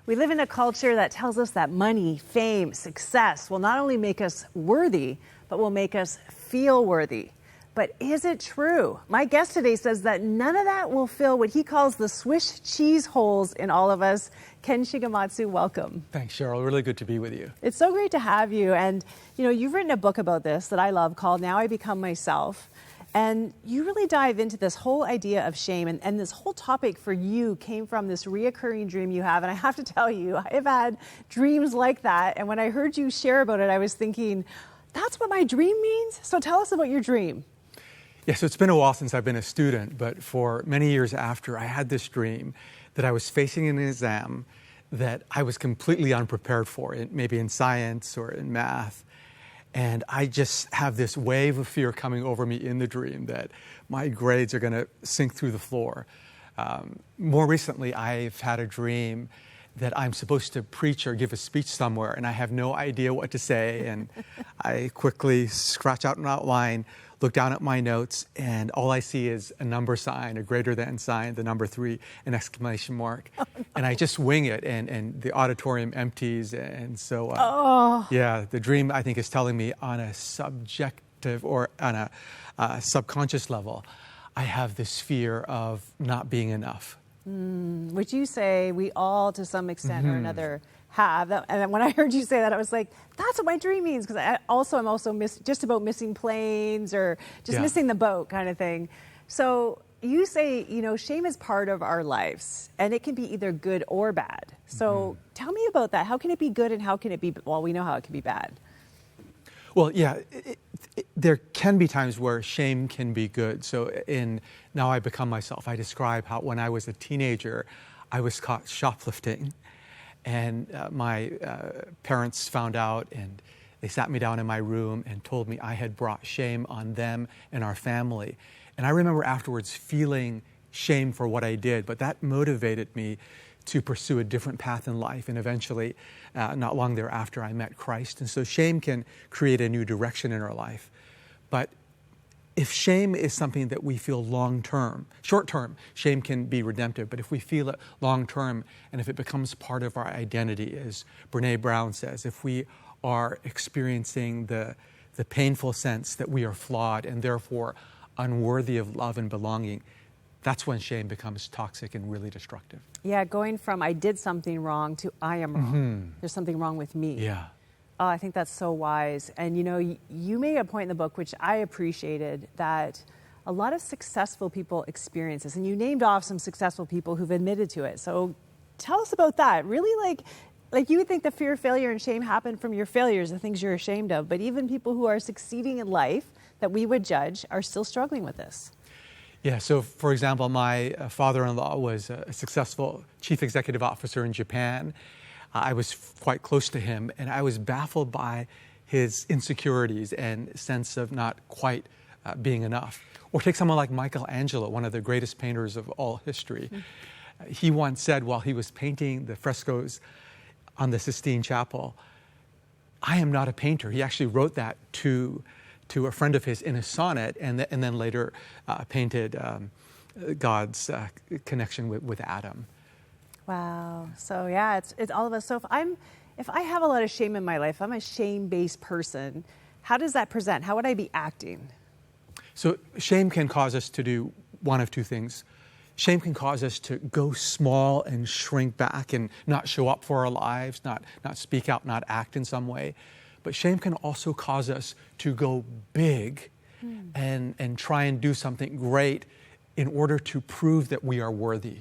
We live in a culture that tells us that money, fame, success will not only make us worthy, but will make us feel worthy. But is it true? My guest today says that none of that will fill what he calls the Swiss cheese holes in all of us. Ken Shigematsu, welcome. Thanks, Cheryl. Really good to be with you. It's so great to have you. And, you know, you've written a book about this that I love called Now I Become Myself. And you really dive into this whole idea of shame. And this whole topic for you came from this reoccurring dream you have. And I have to tell you, I have had dreams like that. And when I heard you share about it, I was thinking, that's what my dream means? So tell us about your dream. Yeah, so it's been a while since I've been a student, but for many years after, I had this dream that I was facing an exam that I was completely unprepared for, maybe in science or in math. And I just have this wave of fear coming over me in the dream that my grades are going to sink through the floor. More recently, I've had a dream that I'm supposed to preach or give a speech somewhere, and I have no idea what to say. And I quickly scratch out an outline, look down at my notes, and all I see is a number sign, a greater than sign, the number 3, an exclamation mark. Oh, no. And I just wing it, and the auditorium empties. And so, yeah, the dream, I think, is telling me on a subjective or on a subconscious level, I have this fear of not being enough. Would you say we all, to some extent or another, have that? And when I heard you say that, I was like, that's what my dream means. Because I'm also just about missing planes or just missing the boat kind of thing. So you say, you know, shame is part of our lives and it can be either good or bad. So tell me about that. How can it be good and how can it be, well, we know how it can be bad. Well, yeah, there can be times where shame can be good. So in Now I Become Myself, I describe how when I was a teenager, I was caught shoplifting. And my parents found out, and they sat me down in my room and told me I had brought shame on them and our family. And I remember afterwards feeling shame for what I did, but that motivated me to pursue a different path in life. And eventually, not long thereafter, I met Christ. And so shame can create a new direction in our life. But if shame is something that we feel long-term, short-term, shame can be redemptive. But if we feel it long-term, and if it becomes part of our identity, as Brene Brown says, if we are experiencing the painful sense that we are flawed and therefore unworthy of love and belonging, that's when shame becomes toxic and really destructive. Yeah, going from I did something wrong to I am wrong. There's something wrong with me. Yeah. Oh, I think that's so wise. And, you know, you made a point in the book, which I appreciated, that a lot of successful people experience this. And you named off some successful people who've admitted to it. So tell us about that. Really, like you would think the fear of failure and shame happen from your failures, the things you're ashamed of. But even people who are succeeding in life that we would judge are still struggling with this. Yeah, so for example, my father-in-law was a successful chief executive officer in Japan. I was quite close to him, and I was baffled by his insecurities and sense of not quite being enough. Or take someone like Michelangelo, one of the greatest painters of all history. He once said while he was painting the frescoes on the Sistine Chapel, I am not a painter. He actually wrote that to a friend of his in a sonnet, and then later painted God's connection with Adam. Wow. So yeah, it's all of us. So if I have a lot of shame in my life, I'm a shame-based person, how does that present? How would I be acting? So shame can cause us to do one of two things. Shame can cause us to go small and shrink back and not show up for our lives, not speak out, not act in some way. But shame can also cause us to go big and try and do something great in order to prove that we are worthy.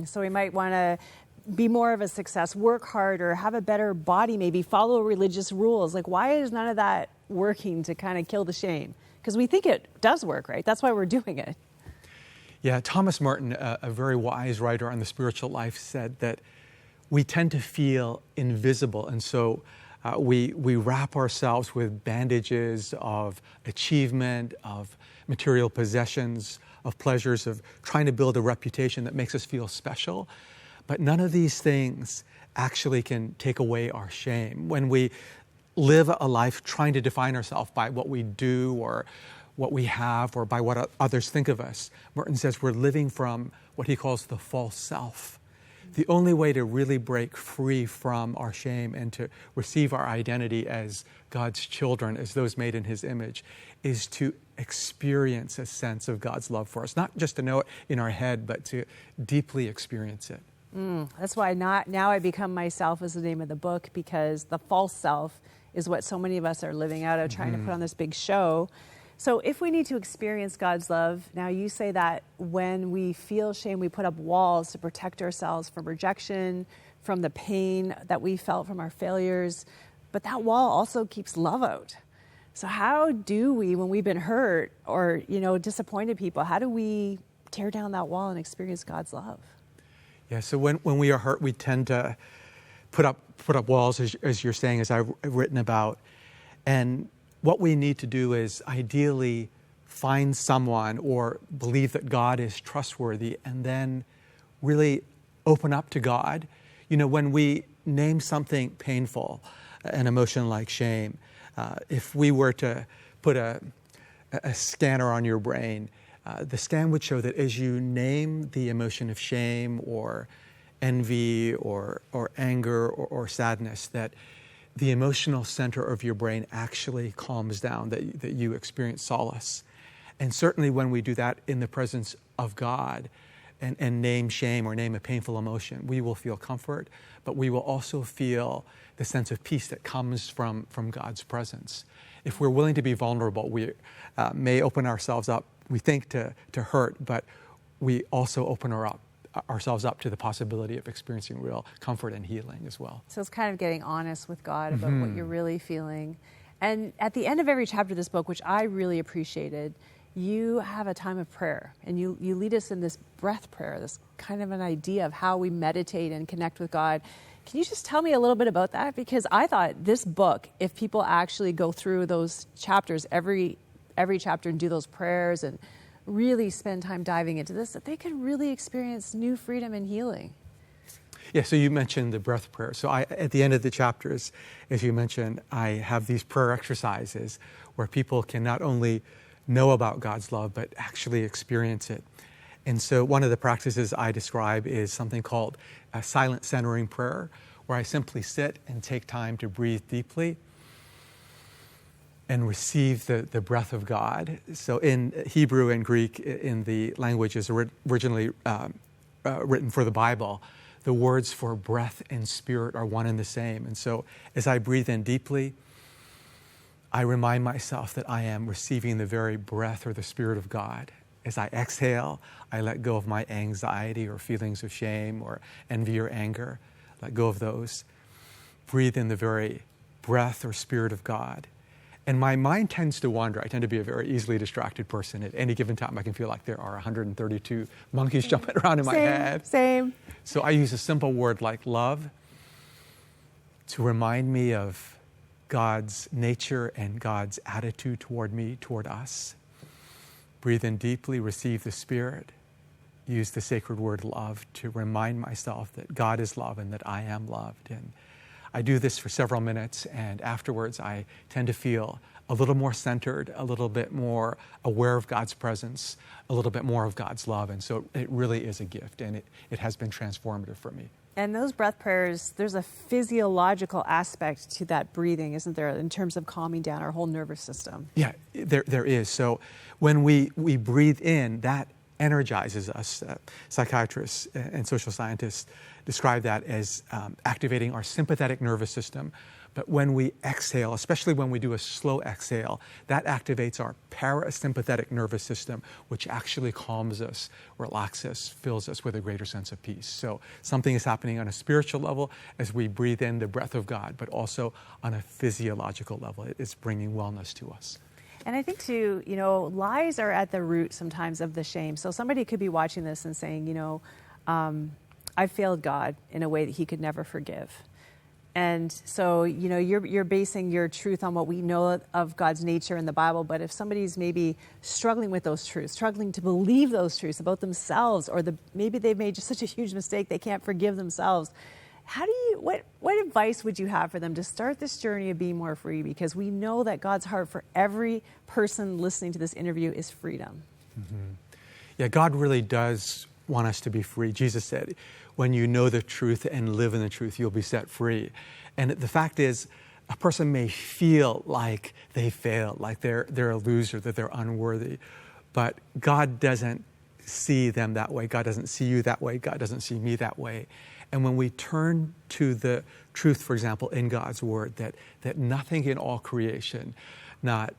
So we might want to be more of a success, work harder, have a better body, maybe follow religious rules. Like, why is none of that working to kind of kill the shame? Because we think it does work, right? That's why we're doing it. Yeah, Thomas Merton, a very wise writer on the spiritual life, said that we tend to feel invisible, and so we wrap ourselves with bandages of achievement, of material possessions, of pleasures, of trying to build a reputation that makes us feel special. But none of these things actually can take away our shame. When we live a life trying to define ourselves by what we do or what we have or by what others think of us, Merton says we're living from what he calls the false self. the only way to really break free from our shame and to receive our identity as God's children, as those made in His image, is to experience a sense of God's love for us. Not just to know it in our head, but to deeply experience it. That's why Now I Become Myself is the name of the book, because the false self is what so many of us are living out of, trying to put on this big show. So if we need to experience God's love, now you say that when we feel shame, we put up walls to protect ourselves from rejection, from the pain that we felt from our failures, but that wall also keeps love out. So how do we, when we've been hurt or, disappointed people, how do we tear down that wall and experience God's love? Yeah, so when we are hurt, we tend to put up walls, as you're saying, as I've written about. And what we need to do is ideally find someone or believe that God is trustworthy and then really open up to God. When we name something painful, an emotion like shame, if we were to put a scanner on your brain, the scan would show that as you name the emotion of shame or envy or anger or sadness, that the emotional center of your brain actually calms down, that you experience solace. And certainly when we do that in the presence of God and name shame or name a painful emotion, we will feel comfort, but we will also feel the sense of peace that comes from God's presence. If we're willing to be vulnerable, we may open ourselves up, we think, to hurt, but we also open ourselves up to the possibility of experiencing real comfort and healing as well. So it's kind of getting honest with God about what you're really feeling. And at the end of every chapter of this book, which I really appreciated, you have a time of prayer, and you lead us in this breath prayer, this kind of an idea of how we meditate and connect with God. Can you just tell me a little bit about that? Because I thought this book, if people actually go through those chapters, every chapter, and do those prayers and really spend time diving into this, that they could really experience new freedom and healing. Yeah, so you mentioned the breath prayer. So at the end of the chapters, as you mentioned, I have these prayer exercises where people can not only know about God's love, but actually experience it. And so one of the practices I describe is something called a silent centering prayer, where I simply sit and take time to breathe deeply and receive the breath of God. So in Hebrew and Greek, in the languages originally written for the Bible, the words for breath and spirit are one and the same. And so as I breathe in deeply, I remind myself that I am receiving the very breath or the spirit of God. As I exhale, I let go of my anxiety or feelings of shame or envy or anger. Let go of those. Breathe in the very breath or spirit of God. And my mind tends to wander. I tend to be a very easily distracted person. At any given time, I can feel like there are 132 monkeys jumping around in my head. Same. So I use a simple word like love to remind me of God's nature and God's attitude toward me, toward us. Breathe in deeply, receive the Spirit. Use the sacred word love to remind myself that God is love and that I am loved. And I do this for several minutes, and afterwards I tend to feel a little more centered, a little bit more aware of God's presence, a little bit more of God's love. And so it really is a gift, and it has been transformative for me. And those breath prayers, there's a physiological aspect to that breathing, isn't there, in terms of calming down our whole nervous system? Yeah, there is. So when we breathe in, that energizes us. Psychiatrists and social scientists describe that as activating our sympathetic nervous system. But when we exhale, especially when we do a slow exhale, that activates our parasympathetic nervous system, which actually calms us, relaxes us, fills us with a greater sense of peace. So something is happening on a spiritual level as we breathe in the breath of God, but also on a physiological level. It's bringing wellness to us. And I think too, lies are at the root sometimes of the shame. So somebody could be watching this and saying, I failed God in a way that He could never forgive. And so, you're basing your truth on what we know of God's nature in the Bible. But if somebody's maybe struggling with those truths, struggling to believe those truths about themselves, or maybe they've made just such a huge mistake they can't forgive themselves, what advice would you have for them to start this journey of being more free? Because we know that God's heart for every person listening to this interview is freedom. Mm-hmm. Yeah, God really does want us to be free. Jesus said, when you know the truth and live in the truth, you'll be set free. And the fact is, a person may feel like they failed, like they're a loser, that they're unworthy. But God doesn't see them that way. God doesn't see you that way. God doesn't see me that way. And when we turn to the truth, for example, in God's word, that nothing in all creation, not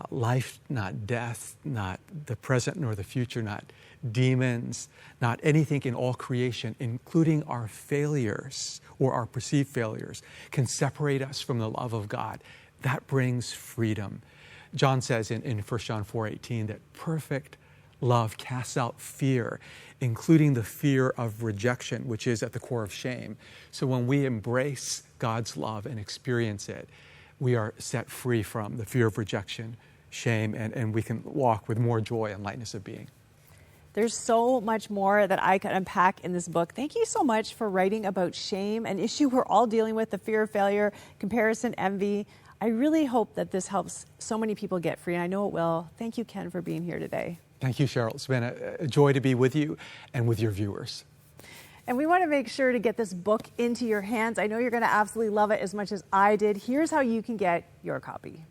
life, not death, not the present nor the future, not demons, not anything in all creation, including our failures or our perceived failures, can separate us from the love of God. That brings freedom. John says in 1 John 4:18 that perfect love casts out fear, including the fear of rejection, which is at the core of shame. So when we embrace God's love and experience it, we are set free from the fear of rejection, shame, and we can walk with more joy and lightness of being. There's so much more that I could unpack in this book. Thank you so much for writing about shame, an issue we're all dealing with, the fear of failure, comparison, envy. I really hope that this helps so many people get free, and I know it will. Thank you, Ken, for being here today. Thank you, Cheryl. It's been a joy to be with you and with your viewers. And we want to make sure to get this book into your hands. I know you're going to absolutely love it as much as I did. Here's how you can get your copy.